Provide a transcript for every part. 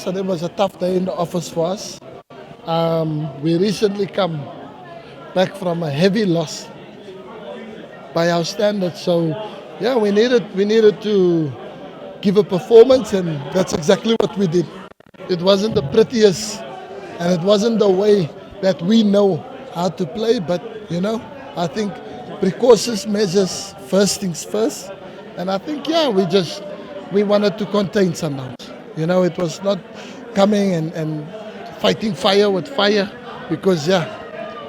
yesterday was a tough day in the office for us. We recently come back from a heavy loss by our standards, so yeah, we needed to give a performance, and that's exactly what we did. It wasn't the prettiest, and it wasn't the way that we know how to play, but I think precautions measures first things first, and I think we wanted to contain Sundowns. It was not coming and fighting fire with fire, because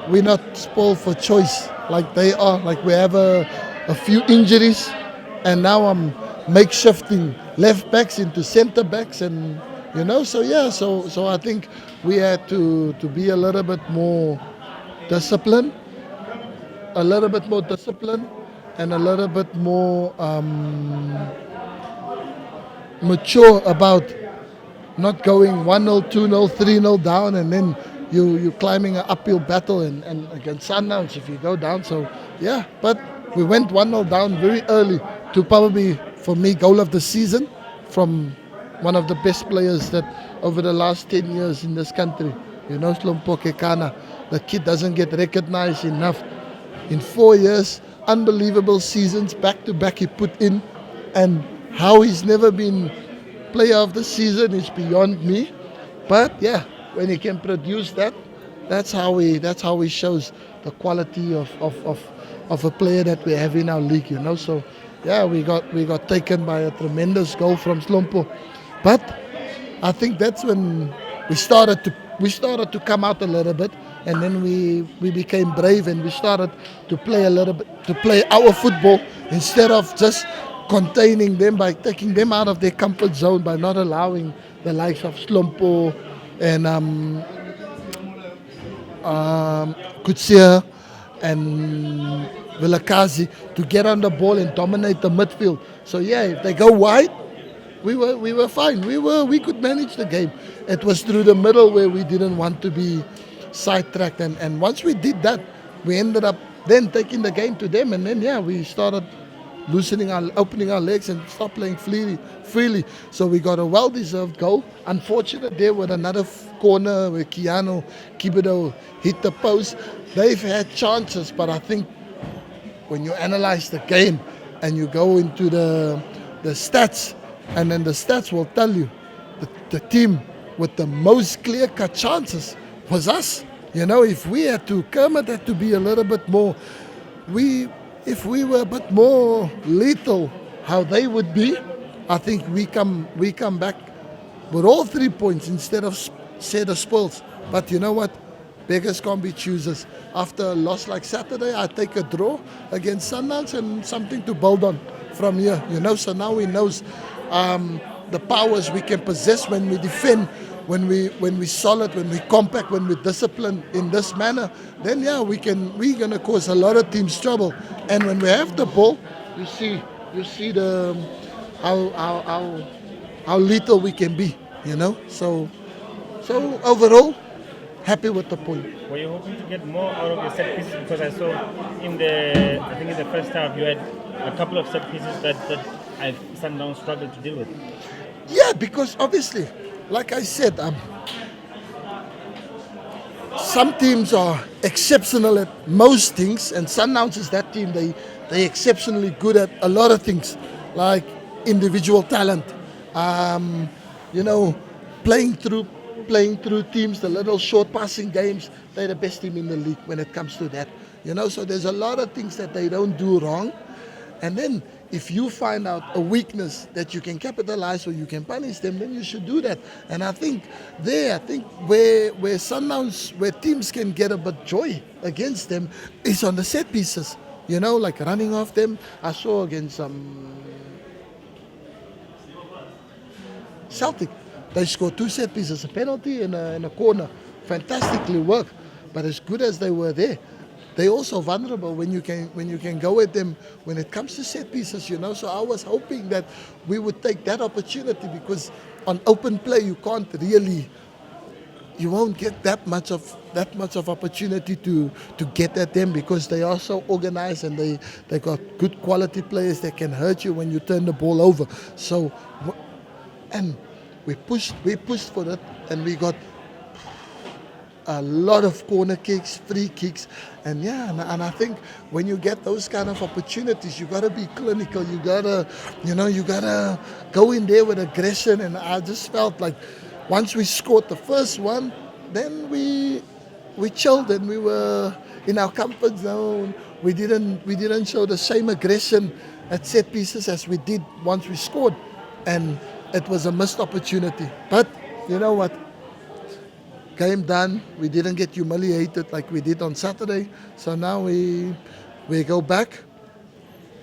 we're not spoiled for choice like they are. Like, we have a few injuries, and now I'm makeshifting left backs into centre backs, and so I think we had to be a little bit more disciplined, and a little bit more mature about not going 1-0, 2-0, 3-0 down, and then you climbing an uphill battle and against Sundowns if you go down. So but we went 1-0 down very early to probably, for me, goal of the season from one of the best players that over the last 10 years in this country, Slompo Kekana. The kid doesn't get recognized enough. In 4 years, unbelievable seasons back to back he put in, and how he's never been player of the season is beyond me. But when he can produce that, that's how he shows the quality of a player that we have in our league. So we got taken by a tremendous goal from Slompo, but I think that's when we started to come out a little bit, and then we became brave, and we started to play a little bit, to play our football instead of just containing them by taking them out of their comfort zone, by not allowing the likes of Slompo and Kutsia and Vilakazi to get on the ball and dominate the midfield. So if they go wide, we were fine. We could manage the game. It was through the middle where we didn't want to be sidetracked, and once we did that, we ended up then taking the game to them, and then we started opening our legs and stop playing freely. So we got a well-deserved goal. Unfortunate there with another corner where Kibido hit the post. They've had chances, but I think when you analyze the game and you go into the stats, and then the stats will tell you the team with the most clear-cut chances was us. If we had to, Kermit had to be a little bit more, if we were a bit more lethal, how they would be, I think we come back with all 3 points instead of set of spoils. But you know what? Beggars can't be choosers. After a loss like Saturday, I take a draw against Sundowns and something to build on from here. So now we knows the powers we can possess when we defend, when we solid, when we compact, when we discipline in this manner. Then we're gonna cause a lot of teams trouble. And when we have the ball, you see the how lethal we can be. So overall, happy with the point. Were you hoping to get more out of your set pieces? Because I saw in the first half you had a couple of set pieces that Sundowns struggled to deal with. Yeah, because obviously, like I said, some teams are exceptional at most things, and Sundowns is that team. They're exceptionally good at a lot of things, like individual talent, playing through teams, the little short passing games. They're the best team in the league when it comes to that. So there's a lot of things that they don't do wrong. And then if you find out a weakness that you can capitalize or you can punish them, then you should do that. And I think where Sundowns, where teams can get a bit joy against them is on the set pieces. Like running off them. I saw against Celtic, they scored 2 set pieces, a penalty and a corner. Fantastically worked. But as good as they were there, they're also vulnerable when you can go at them when it comes to set pieces. So I was hoping that we would take that opportunity, because on open play you won't get that much of opportunity to get at them, because they are so organized and they got good quality players that can hurt you when you turn the ball over. So, and we pushed for it, and we got a lot of corner kicks, free kicks, and yeah, and I think when you get those kind of opportunities, you gotta be clinical. You gotta go in there with aggression. And I just felt like once we scored the first one, then we chilled and we were in our comfort zone. We didn't show the same aggression at set pieces as we did once we scored, and it was a missed opportunity. But you know what? Game done. We didn't get humiliated like we did on Saturday. So now we go back.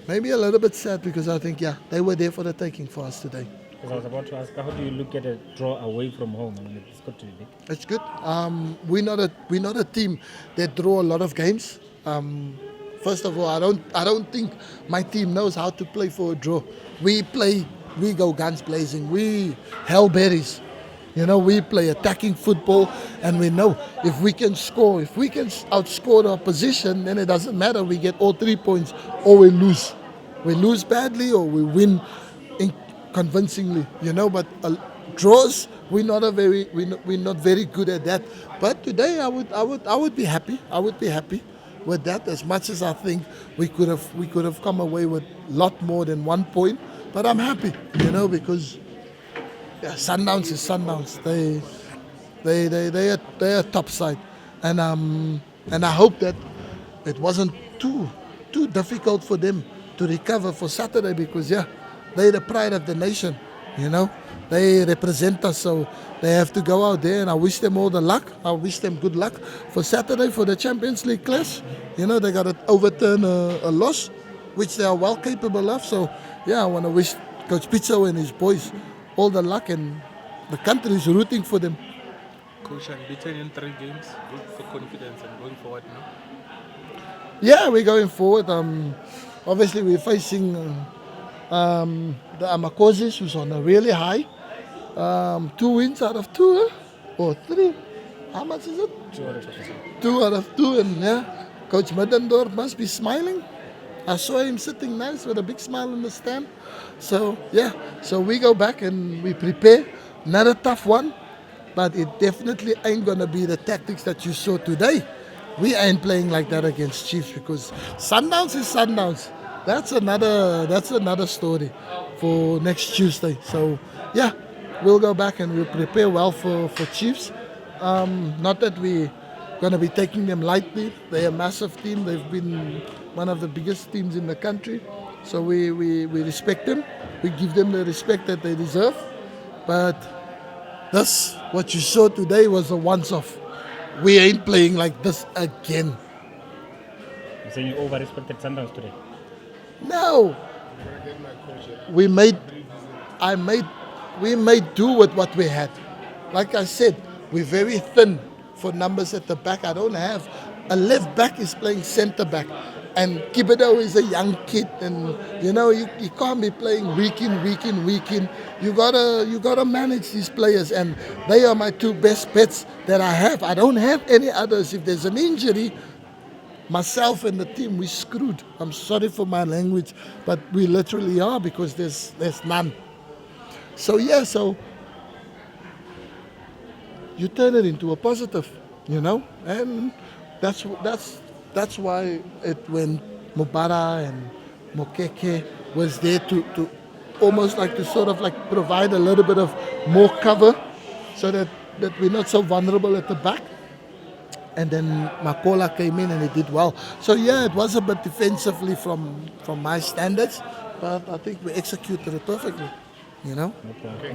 Maybe a little bit sad because I think they were there for the taking for us today. Because I was about to ask, how do you look at a draw away from home? I mean, it's got to be big. It's good. We're not a team that draw a lot of games. First of all, I don't think my team knows how to play for a draw. We go guns blazing. We hellberries. We play attacking football, and we know if we can score, if we can outscore the opposition, then it doesn't matter. We get all 3 points, or we lose. We lose badly, or we win convincingly. But draws, we're not very good at that. But today, I would be happy. I would be happy with that. As much as I think we could have come away with a lot more than 1 point, but I'm happy. Because. Yeah, Sundowns is Sundowns. They're top side, and I hope that it wasn't too difficult for them to recover for Saturday, because they're the pride of the nation. They represent us, so they have to go out there, and I wish them all the luck. I wish them good luck for Saturday for the Champions League clash. They got to overturn a loss, which they are well capable of. So I want to wish Coach Pizzo and his boys all the luck, and the country is rooting for them. Coach, unbeaten in 3 games, good for confidence and going forward now? Yeah, we're going forward. Obviously, we're facing the Amakozis, who's on a really high. 2 wins out of 2, or 3. How much is it? 2 out of 2, and Coach Middendorp must be smiling. I saw him sitting nice with a big smile on the stand. So we go back and we prepare. Not a tough one, but it definitely ain't gonna be the tactics that you saw today. We ain't playing like that against Chiefs, because Sundowns is Sundowns. That's another story for next Tuesday. So we'll go back and we'll prepare well for Chiefs. Not that we're gonna be taking them lightly. They're a massive team. They've been one of the biggest teams in the country. So we respect them. We give them the respect that they deserve. But what you saw today was a once-off. We ain't playing like this again. You're saying you over-respected Sundowns today? No. We made do with what we had. Like I said, we're very thin for numbers at the back. I don't have a left back is playing centre back, and Kibido is a young kid, and you can't be playing week in. You gotta manage these players, and they are my 2 best bets that I have. I don't have any others. If there's an injury, myself and the team, we screwed. I'm sorry for my language, but we literally are, because there's none. So you turn it into a positive, and that's why when Mubara and Mokeke was there to almost like to sort of like provide a little bit of more cover, so that we're not so vulnerable at the back. And then Makola came in and he did well. So it was a bit defensively from my standards, but I think we executed it perfectly. Okay.